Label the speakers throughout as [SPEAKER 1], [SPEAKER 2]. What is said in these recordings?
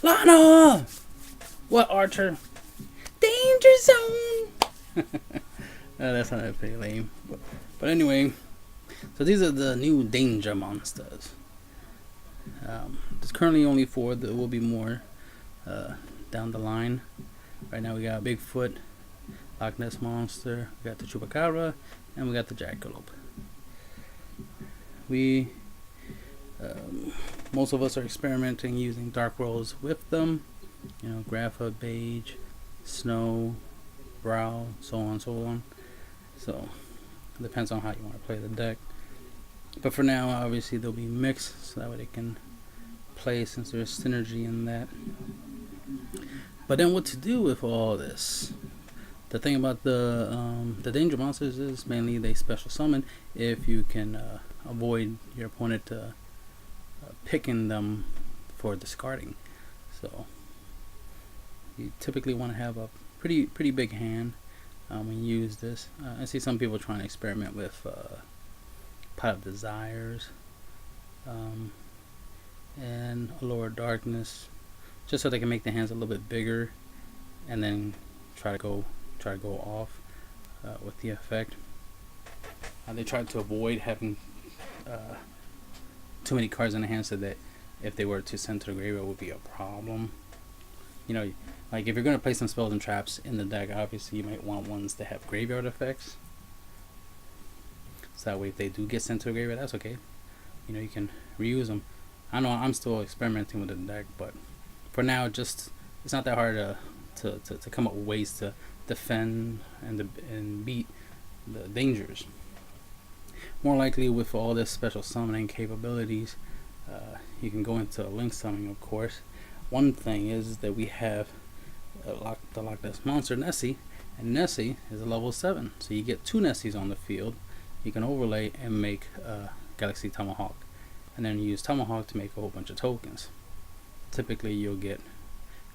[SPEAKER 1] Lana! What, Archer? Danger zone! That's not pretty lame. But anyway, so these are the new danger monsters. There's currently only 4. There will be more down the line. Right now we got Bigfoot, Loch Ness Monster, we got the Chupacabra, and we got the Jackalope. We, most of us are experimenting using dark rolls with them. You know, Grapha, Beige, Snow, Brow, so on, so on. So, it depends on how you want to play the deck. But for now, obviously, they'll be mixed, so that way they can play since there's synergy in that. But then what to do with all this? The thing about the danger monsters is mainly they special summon if you can avoid your opponent picking them for discarding. So you typically want to have a pretty big hand when you use this. I see some people trying to experiment with Pot of Desires and Allure of Darkness, just so they can make the hands a little bit bigger, and then try to go off with the effect. They tried to avoid having too many cards in the hand, so that if they were to send to the graveyard, it would be a problem. You know, like if you're going to play some spells and traps in the deck, obviously you might want ones that have graveyard effects. So that way, if they do get sent to the graveyard, that's okay. You know, you can reuse them. I know I'm still experimenting with the deck, but for now, just it's not that hard to come up with ways to defend and beat the dangers. More likely, with all this special summoning capabilities, you can go into link summoning, of course. One thing is that we have the Loch Ness Monster Nessie, and Nessie is a level 7, so you get 2 Nessies on the field. You can overlay and make Galaxy Tomahawk, and then use Tomahawk to make a whole bunch of tokens. Typically, you'll get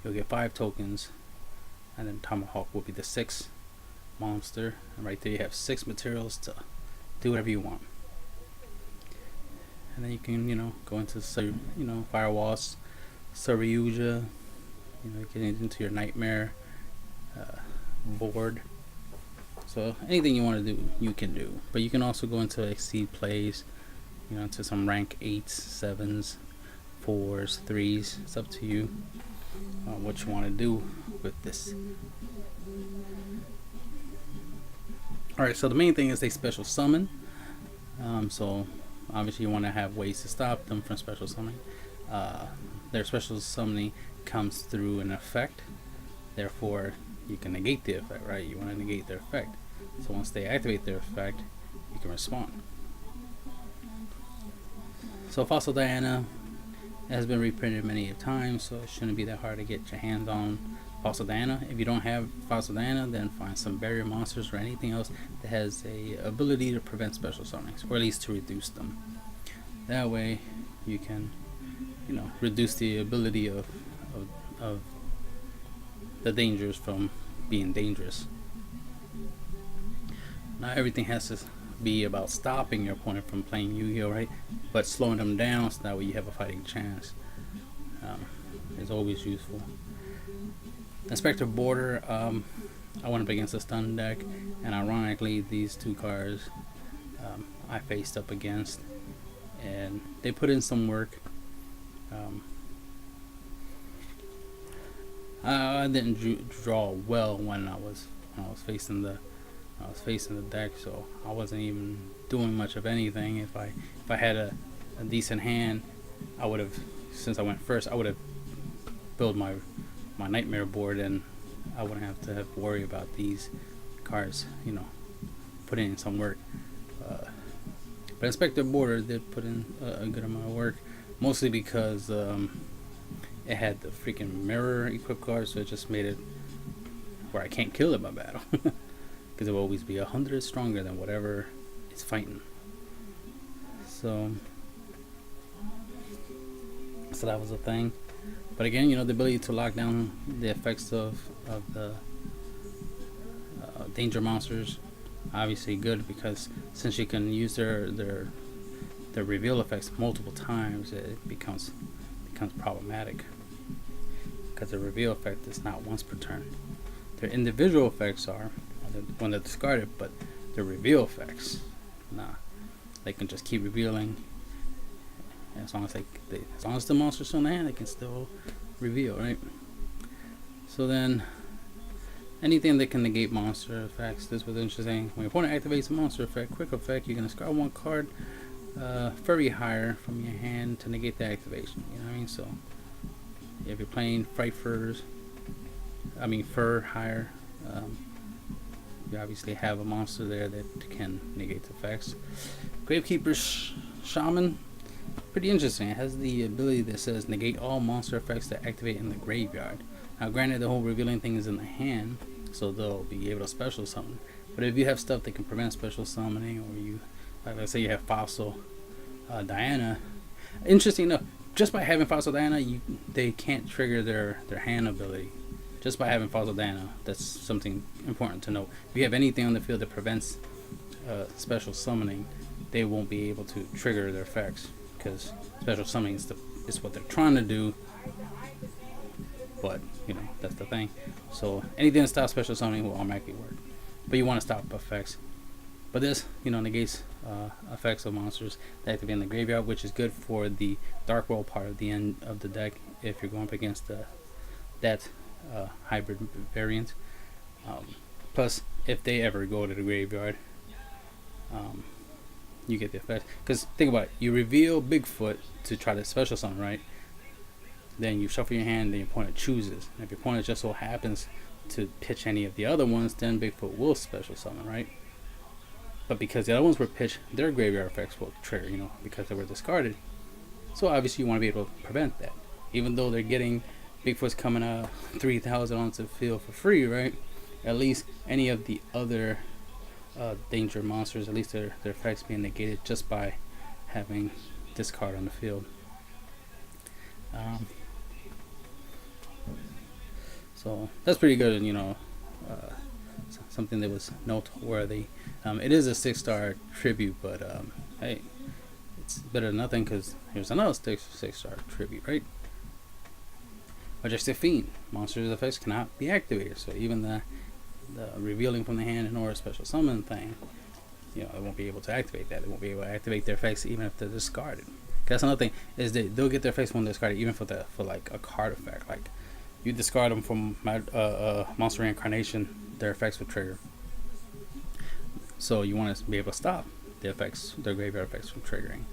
[SPEAKER 1] 5 tokens, and then Tomahawk will be the 6th monster. And right there, you have 6 materials to do whatever you want. And then you can, go into Firewalls, Yugioh, get into your Nightmare board. So anything you want to do, you can do. But you can also go into Exceed plays, into some rank 8s, 7s, 4s, 3s. It's up to you what you want to do with this. Alright, so the main thing is they special summon. So obviously you want to have ways to stop them from special summoning. Their special summoning comes through an effect. Therefore, you can negate the effect, right? You want to negate their effect. So once they activate their effect, you can respond. So Fossil Diana has been reprinted many times, so it shouldn't be that hard to get your hands on Fossil Diana. If you don't have Fossil Diana, then find some barrier monsters or anything else that has a ability to prevent special summonings, or at least to reduce them. That way, you can, reduce the ability of the dangers from being dangerous. Not everything has to be about stopping your opponent from playing Yu-Gi-Oh, right? But slowing them down so that way you have a fighting chance is always useful. Inspector Border, I went up against a stun deck, and ironically these 2 cards I faced up against, and they put in some work. I didn't draw well when I was facing the deck, so I wasn't even doing much of anything. If I had a decent hand, I would have, since I went first, I would have built my Nightmare board, and I wouldn't have to worry about these cards, putting in some work. But Inspector Border did put in a good amount of work, mostly because it had the freaking mirror equipped card, so it just made it where I can't kill it by battle. Because it will always be 100 stronger than whatever it's fighting. So that was a thing. But again, the ability to lock down the effects of the danger monsters, obviously good, because since you can use their reveal effects multiple times, it becomes problematic. because the reveal effect is not once per turn. Their individual effects are when they're discarded, but the reveal effects, nah, they can just keep revealing. As long as the monster's still in the hand, they can still reveal, right? So then, anything that can negate monster effects. This was interesting. When your opponent activates a monster effect, quick effect, you can discard one card, furry higher from your hand to negate the activation. You know what I mean? So if you're playing fur higher, you obviously have a monster there that can negate the effects. Gravekeeper's Shaman, pretty interesting. It has the ability that says negate all monster effects that activate in the graveyard. Now granted, the whole revealing thing is in the hand, so they'll be able to special summon. But if you have stuff that can prevent special summoning, or you, like let's say you have Fossil Diana, interesting enough, just by having Fossil Diana, they can't trigger their hand ability. Just by having Fossil Diana, that's something important to note. If you have anything on the field that prevents special summoning, they won't be able to trigger their effects, because special summoning is what they're trying to do. But that's the thing. So anything that stops special summoning will automatically work. But you want to stop effects. But this, negates effects of monsters that activate in the graveyard, which is good for the Dark World part of the end of the deck if you're going up against that hybrid variant. Plus, if they ever go to the graveyard, you get the effect. Because think about it, you reveal Bigfoot to try to special summon, right? Then you shuffle your hand and your opponent chooses. And if your opponent just so happens to pitch any of the other ones, then Bigfoot will special summon, right? But because the other ones were pitched, their graveyard effects will trigger, because they were discarded. So obviously you want to be able to prevent that. Even though they're getting Bigfoot's coming out 3,000 onto the field for free, right? At least any of the other danger monsters, at least their effects being negated just by having this card on the field. So that's pretty good, something that was noteworthy. It is a 6-star tribute, but hey, it's better than nothing, because here's another 6-star tribute, right? Majestic Fiend. Monsters' effects cannot be activated, so even the revealing from the hand and or a special summon thing, it won't be able to activate that. It won't be able to activate their effects even if they're discarded. That's another thing, is they'll get their effects when they're discarded, even for like a card effect. Like you discard them from Monster Reincarnation, their effects will trigger. So you want to be able to stop their graveyard effects from triggering.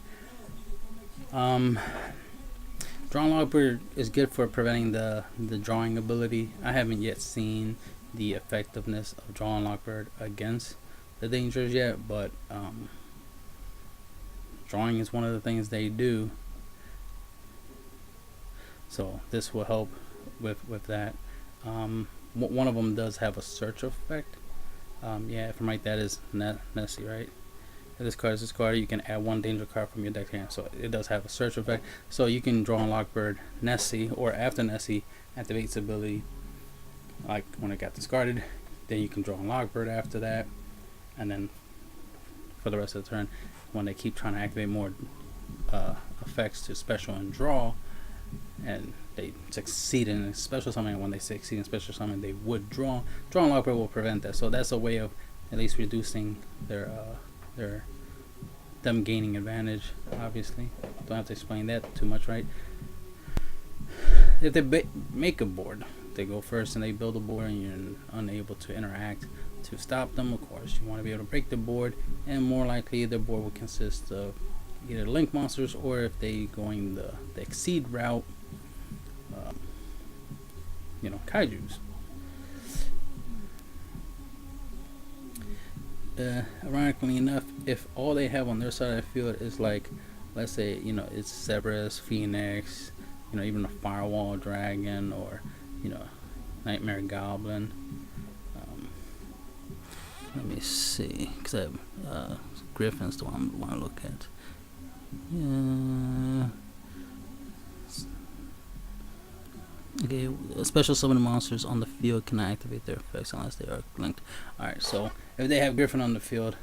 [SPEAKER 1] Drawn Logbird is good for preventing the drawing ability. I haven't yet seen the effectiveness of Drawn Logbird against the dangers yet, but drawing is one of the things they do. So this will help with that. One of them does have a search effect. Yeah, if I'm right, that is Nessie, right? If this card is discarded, you can add one danger card from your deck to hand. So it does have a search effect. So you can draw on Logbird Nessie, or after Nessie activates ability, like when it got discarded, then you can draw on Logbird after that, and then for the rest of the turn, when they keep trying to activate more effects to special and draw, and they succeed in special summoning, when they succeed in special summoning, they would draw. Draw on Logbird will prevent that. So that's a way of at least reducing them gaining advantage. Obviously, don't have to explain that too much, right? If they make a board, they go first and they build a board, and you're unable to interact to stop them. Of course, you want to be able to break the board, and more likely the board will consist of either link monsters, or if they going the exceed route, kaijus. Ironically enough, if all they have on their side of the field is like, let's say, it's Cerberus, Phoenix, even a Firewall Dragon, or Nightmare Goblin. Let me see, because Griffin's the one I want to look at. Yeah. Okay, special summoning monsters on the field cannot activate their effects unless they are linked. Alright, so if they have Griffin on the field,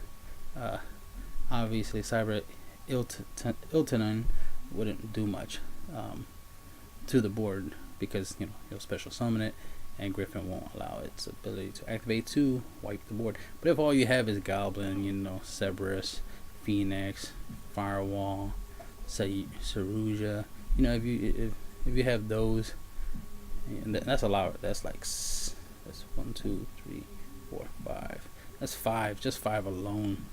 [SPEAKER 1] obviously Cyber Iltanen wouldn't do much to the board because you'll special summon it, and Griffin won't allow its ability to activate to wipe the board. But if all you have is Goblin, Cerberus, Phoenix, Firewall, Saruja, if you have those, and that's a lot. That's 1, 2, 3, 4, 5. That's 5, just 5 alone.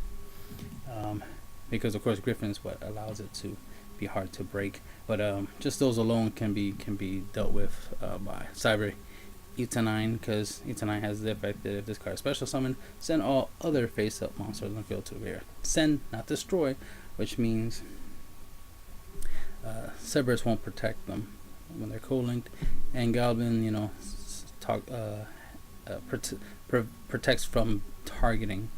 [SPEAKER 1] Because of course Griffin is what allows it to be hard to break. But just those alone can be dealt with by Cyber Etanine, because Etanine has the effect that if this card is special summoned, send all other face-up monsters on the field to the graveyard. Send, not destroy, which means Cerberus won't protect them when they're co-linked, and Goblin, protects from targeting.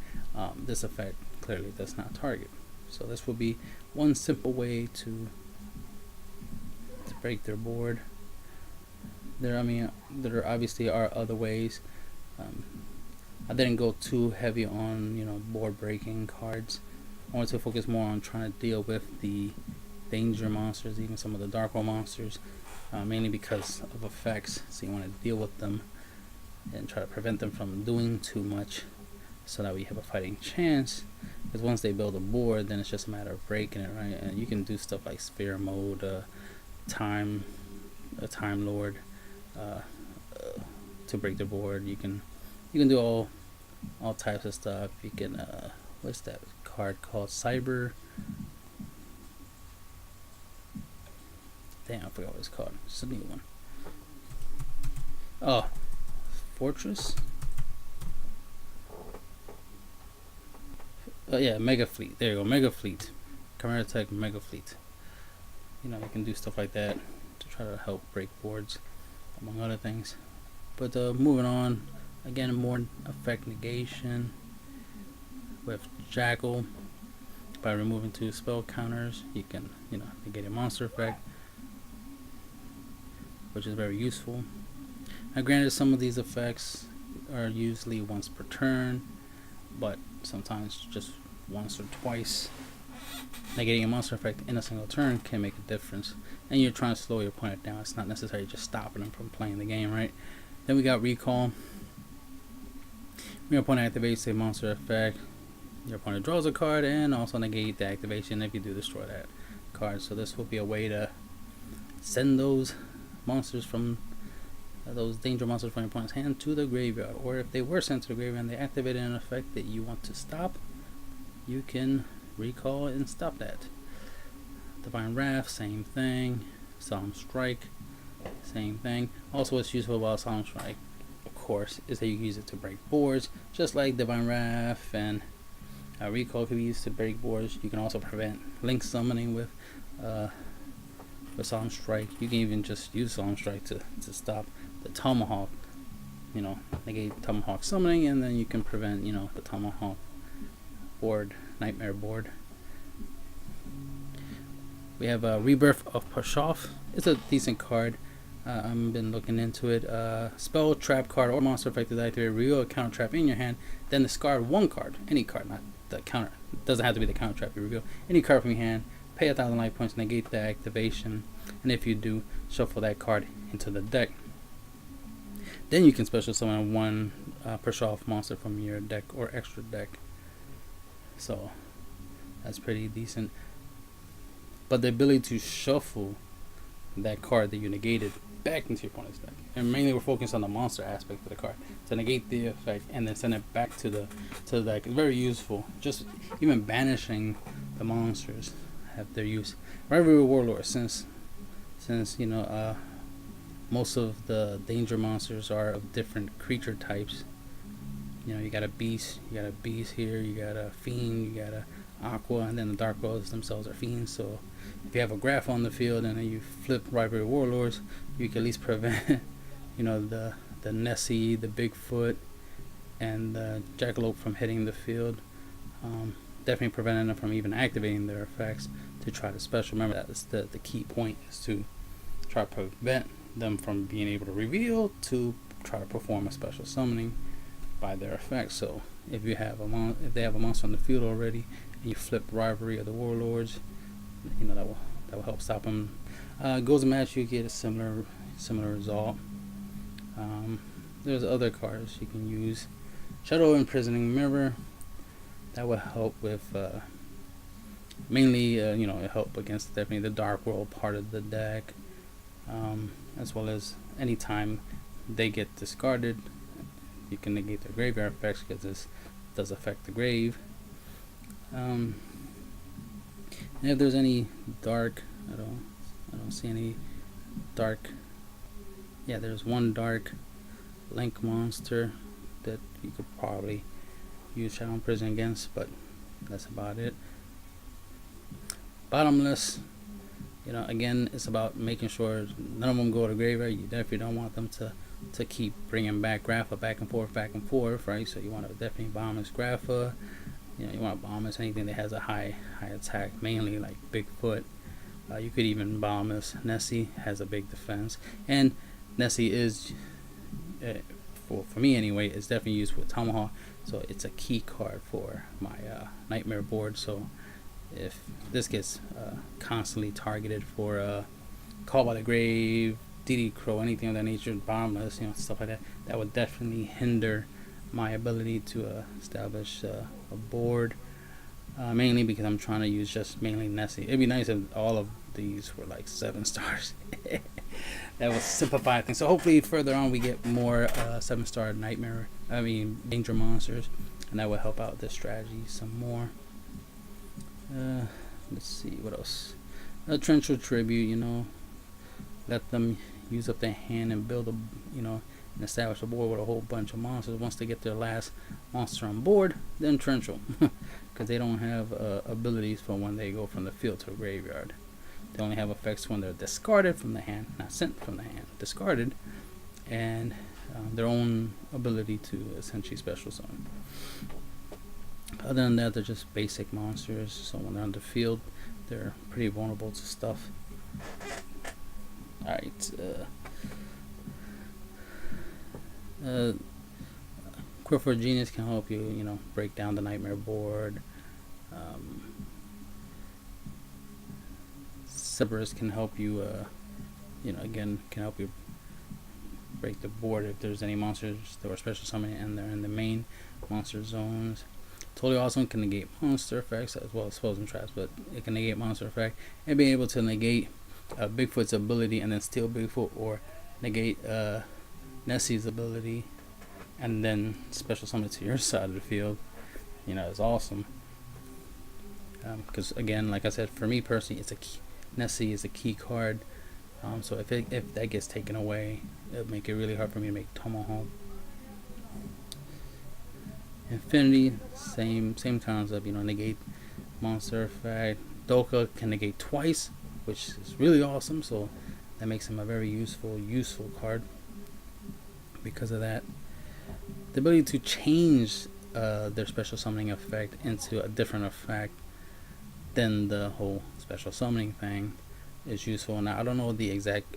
[SPEAKER 1] This effect clearly does not target. So this will be one simple way to break their board. There obviously are other ways. I didn't go too heavy on board breaking cards. I wanted to focus more on trying to deal with the danger monsters, even some of the dark hole monsters, mainly because of effects. So you want to deal with them and try to prevent them from doing too much, so that we have a fighting chance. Because once they build a board, then it's just a matter of breaking it, right? And you can do stuff like Sphere Mode, a Time Lord, to break the board. You can do all types of stuff. You can what's that card called? Cyber. Damn, I forgot what it's called. It's a new one. Oh, Fortress. Yeah, Mega Fleet. There you go, Mega Fleet. Chimera Tech Mega Fleet. You can do stuff like that to try to help break boards, among other things. But moving on, again, more effect negation with Jackal. By removing 2 spell counters, you can negate a monster effect, which is very useful. Now granted, some of these effects are usually once per turn, but sometimes just once or twice. Negating a monster effect in a single turn can make a difference, and you're trying to slow your opponent down. It's not necessarily just stopping them from playing the game, right? Then we got Recall. When your opponent activates a monster effect, your opponent draws a card and also negate the activation if you do destroy that card. So this will be a way to send those monsters from those danger monsters from your opponent's hand to the graveyard, or if they were sent to the graveyard and they activated an effect that you want to stop, you can recall and stop that. Divine Wrath, same thing. Solemn Strike, same thing. Also, what's useful about Solemn Strike, of course, is that you can use it to break boards, just like Divine Wrath and Recall can be used to break boards. You can also prevent link summoning with Solemn Strike. You can even just use Solemn Strike to stop the Tomahawk, negate Tomahawk summoning, and then you can prevent, the Tomahawk board, Nightmare board. We have Rebirth of Pashoff. It's a decent card. I've been looking into it. Spell, trap card, or monster effect is activated. Reveal a counter trap in your hand. Then discard 1 card, any card, not the counter. It doesn't have to be the counter trap you reveal. Any card from your hand. Pay 1,000 life points, negate the activation, and if you do, shuffle that card into the deck. Then you can special summon 1 Pashoff monster from your deck or extra deck. So that's pretty decent. But the ability to shuffle that card that you negated back into your opponent's deck, and mainly we're focused on the monster aspect of the card, to negate the effect and then send it back to the deck, is very useful. Just even banishing the monsters have their use. Rivalry Warlord, since most of the danger monsters are of different creature types. You got a beast, here, you got a fiend, you got a aqua, and then the dark rolls themselves are fiends. So if you have a graph on the field and then you flip Rivalry Warlords, you can at least prevent the Nessie, the Bigfoot, and the Jackalope from hitting the field. Definitely preventing them from even activating their effects to try to special. Remember, that is the key point, is to try to prevent them from being able to reveal, to try to perform a special summoning by their effects. So if you have if they have a monster on the field already, and you flip Rivalry of the Warlords, that will help stop them. Goes a match, you get a similar similar result. There's other cards you can use. Shadow Imprisoning Mirror, that will help with mainly it help against definitely the Dark World part of the deck, as well as anytime they get discarded, you can negate their graveyard effects because this does affect the grave. And if there's any dark, I don't see any dark. Yeah, there's one dark link monster that you could probably use Shadow Imprison against, but that's about it. Bottomless, again, it's about making sure none of them go to graveyard. You definitely don't want them to keep bringing back Grapha back and forth, right? So you want to definitely bottomless Grapha. You want to bottomless anything that has a high attack, mainly like Bigfoot. You could even bottomless Nessie, has a big defense, and Nessie is, for me anyway, is definitely used with Tomahawk, so it's a key card for my Nightmare board. So if this gets constantly targeted for Call by the Grave, DD Crow, anything of that nature, bottomless, stuff like that, that would definitely hinder my ability to establish a board. Mainly because I'm trying to use just mainly Nessie. It'd be nice if all of these were like 7 stars. That would simplify things. So hopefully further on we get more 7-star danger monsters, and that will help out this strategy some more. Let's see what else. Torrential Tribute, let them use up their hand and build and establish a board with a whole bunch of monsters. Once they get their last monster on board, then Torrential, because they don't have abilities for when they go from the field to the graveyard. They only have effects when they're discarded from the hand, not sent from the hand, discarded, and their own ability to essentially special summon. Other than that, they're just basic monsters, so when they're on the field, they're pretty vulnerable to stuff. Alright, Quiver Genius can help you, break down the Nightmare board. Cerberus can help you, again, can help you break the board if there's any monsters that were special summoned and they're in the main monster zones. Totally Awesome can negate monster effects as well as spells and traps, but it can negate monster effect and be able to negate Bigfoot's ability and then steal Bigfoot, or negate Nessie's ability and then special summon it to your side of the field. It's awesome. Because again, like I said, for me personally, Nessie is a key card. So if that gets taken away, it'll make it really hard for me to make Tomahawk. Infinity, same concept. Negate monster effect. Doka can negate twice, which is really awesome. So that makes him a very useful card. Because of that, the ability to change their special summoning effect into a different effect than the whole special summoning thing is useful. Now I don't know the exact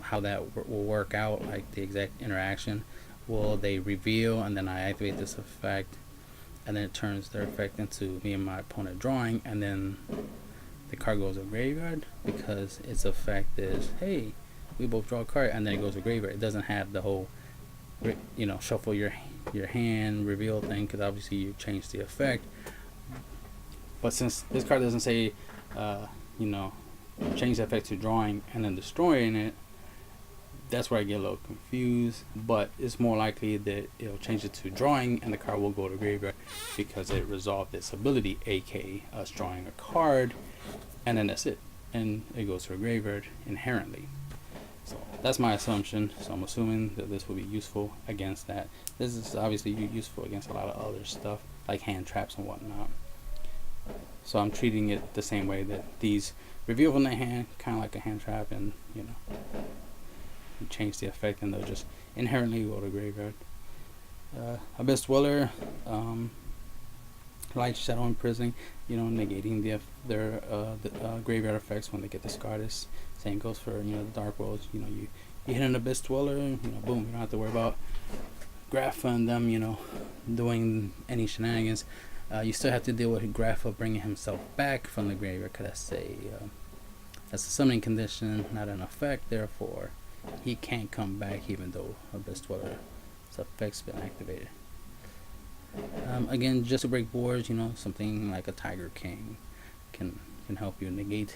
[SPEAKER 1] how that will work out, like the exact interaction. Will they reveal and then I activate this effect and then it turns their effect into me and my opponent drawing, and then the card goes to graveyard because its effect is, hey, we both draw a card, and then it goes to graveyard. It doesn't have the whole shuffle your hand reveal thing, because obviously you change the effect. But since this card doesn't say change the effect to drawing and then destroying it, that's where I get a little confused. But it's more likely that it'll change it to drawing and the card will go to graveyard because it resolved its ability, aka us drawing a card, and then that's it, and it goes to a graveyard inherently. So that's my assumption. So I'm assuming that this will be useful against that. This is obviously useful against a lot of other stuff like hand traps and whatnot. So I'm treating it the same way that these reveal from the hand, kind of like a hand trap, and you change the effect and they'll just inherently go to graveyard. Abyss Dweller, Light Shadow Imprisoning, negating their graveyard effects when they get discarded. Same goes for the Dark Worlds. You hit an Abyss Dweller, boom, you don't have to worry about Grapha and them doing any shenanigans. You still have to deal with Grapha bringing himself back from the graveyard, because That's a summoning condition, not an effect. Therefore, he can't come back even though Abyss Dweller's effect's been activated. Again, just to break boards, something like a Tiger King can help you negate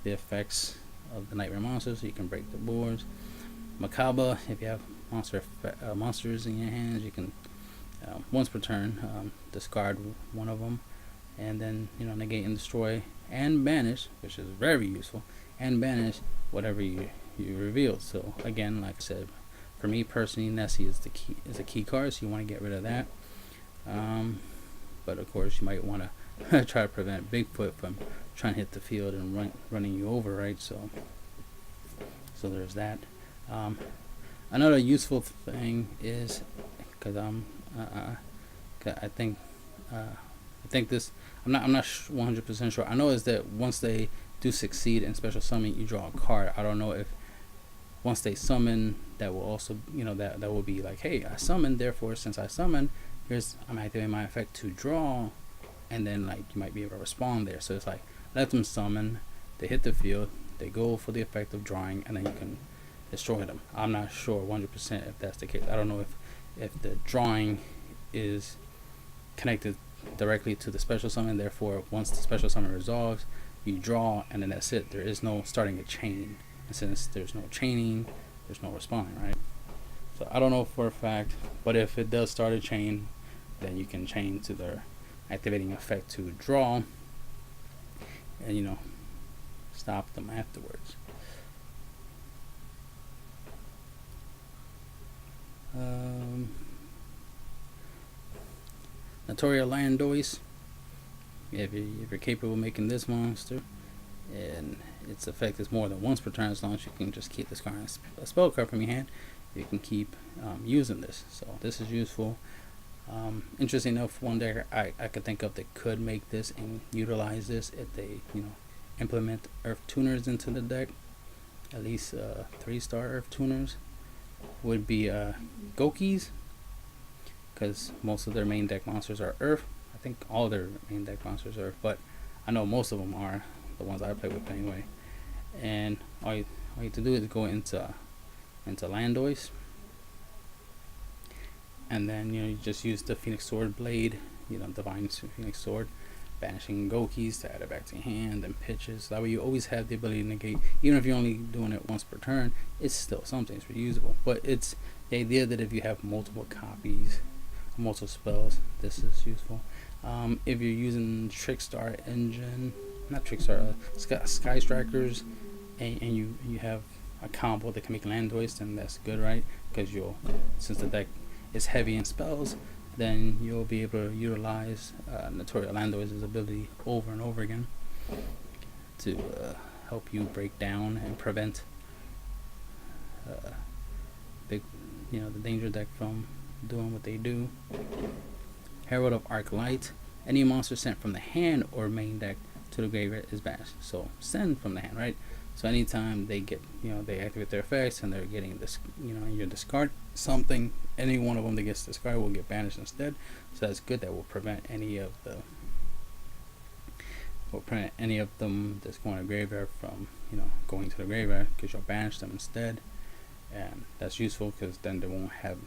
[SPEAKER 1] the effects of the nightmare monsters, so you can break the boards. Macabre, if you have monsters in your hands, you can once per turn discard one of them, and then negate and destroy and banish, which is very useful, and banish whatever you revealed. So again, like I said, for me personally, Nessie is a key card, so you want to get rid of that. But of course, you might want to try to prevent Bigfoot from trying to hit the field and running you over, right? So there's that. Another useful thing is, because I think this, I'm not 100% sure. I know is that once they do succeed in special summon, you draw a card. I don't know if once they summon, that will also that will be like, hey, I summoned, therefore since I summoned, I'm activating my effect to draw, and then like you might be able to respond there. So it's like, let them summon, they hit the field, they go for the effect of drawing, and then you can destroy them. I'm not sure 100% if that's the case. I don't know if the drawing is connected directly to the special summon, therefore once the special summon resolves, you draw, and then that's it. There is no starting a chain, and since there's no chaining, there's no responding, right? So I don't know for a fact, but if it does start a chain, then you can chain to their activating effect to draw, and stop them afterwards. Notoria Landois, if you're capable of making this monster and its effect is more than once per turn, as long as you can just keep discarding a spell card from your hand, you can keep using this. So this is useful. Interesting enough, one deck I could think of that could make this and utilize this if they implement Earth Tuners into the deck, at least 3-star Earth Tuners, would be Gokis, because most of their main deck monsters are Earth. I think all their main deck monsters are Earth, but I know most of them are, the ones I play with anyway. And all you have to do is go into Landois, and then you just use the Phoenix Sword Blade, Divine Phoenix Sword, banishing Gokis to add it back to your hand, and pitches. That way you always have the ability to negate, even if you're only doing it once per turn. It's still something, it's reusable. But it's the idea that if you have multiple copies, multiple spells, this is useful. If you're using Trickstar Engine, not Trickstar, Sky Strikers, and you have a combo that can make Landois, then that's good, right? Because since the deck is heavy in spells, then you'll be able to utilize Notoria Landois' ability over and over again to help you break down and prevent the danger deck from doing what they do. Herald of Arc Light, any monster sent from the hand or main deck to the graveyard is banished. So send from the hand, right? So anytime they get, they activate their effects and they're getting this, you discard something, any one of them that gets discarded will get banished instead. So that's good. That will prevent any of them that's going to graveyard from, going to the graveyard, because you'll banish them instead. And that's useful because then they won't have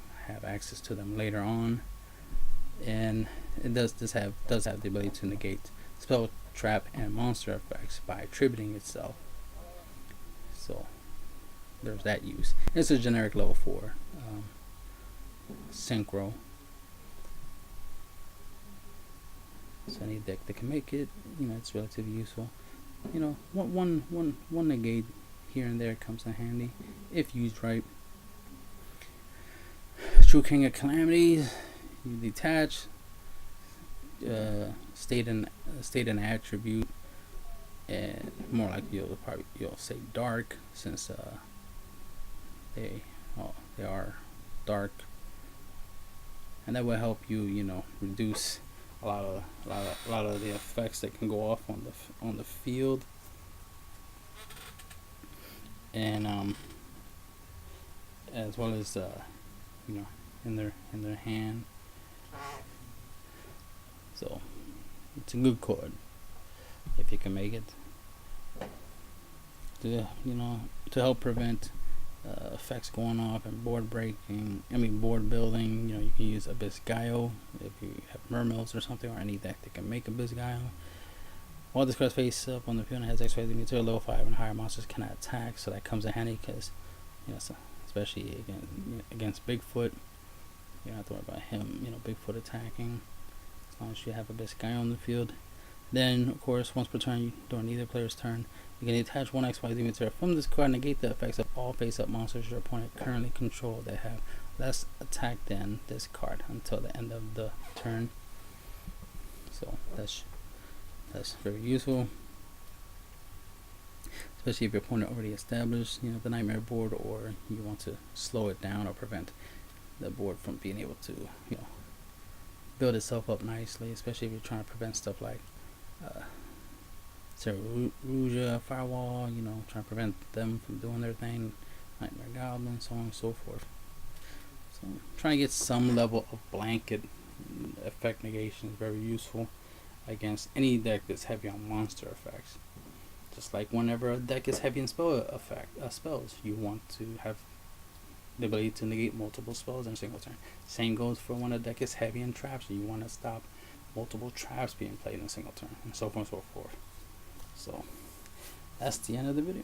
[SPEAKER 1] access to them later on. And it does have the ability to negate spell, trap, and monster effects by attributing itself. So there's that use. It's a generic level 4 synchro. So any deck that can make it, it's relatively useful. One negate here and there comes in handy if used right. True King of Calamities, you detach, state an attribute, and more like you'll say dark, since they are dark, and that will help you reduce a lot of the effects that can go off on the field. And as well as in their hand. So it's a good card if you can make it. to to help prevent effects going off and board breaking. I mean board building. You can use Yugioh if you have mermills or something, or any deck that can make Yugioh. While this card's face up on the field and has XYZ material, level 5 and higher monsters cannot attack, so that comes in handy because, especially against Bigfoot, you don't have to worry about him, Bigfoot attacking, as long as you have Yugioh on the field. Then, of course, once per turn, during either player's turn, you can attach one XYZ material from this card and negate the effects of all face-up monsters your opponent currently controls that have less attack than this card until the end of the turn. So that's very useful, especially if your opponent already established, the nightmare board, or you want to slow it down or prevent the board from being able to, build itself up nicely. Especially if you're trying to prevent stuff like Yugioh, Firewall, trying to prevent them from doing their thing, Nightmare Goblin, so on and so forth. So trying to get some level of blanket effect negation is very useful against any deck that's heavy on monster effects. Just like whenever a deck is heavy in spells, you want to have the ability to negate multiple spells in a single turn. Same goes for when a deck is heavy in traps, you want to stop multiple traps being played in a single turn, and so forth and so forth. So that's the end of the video.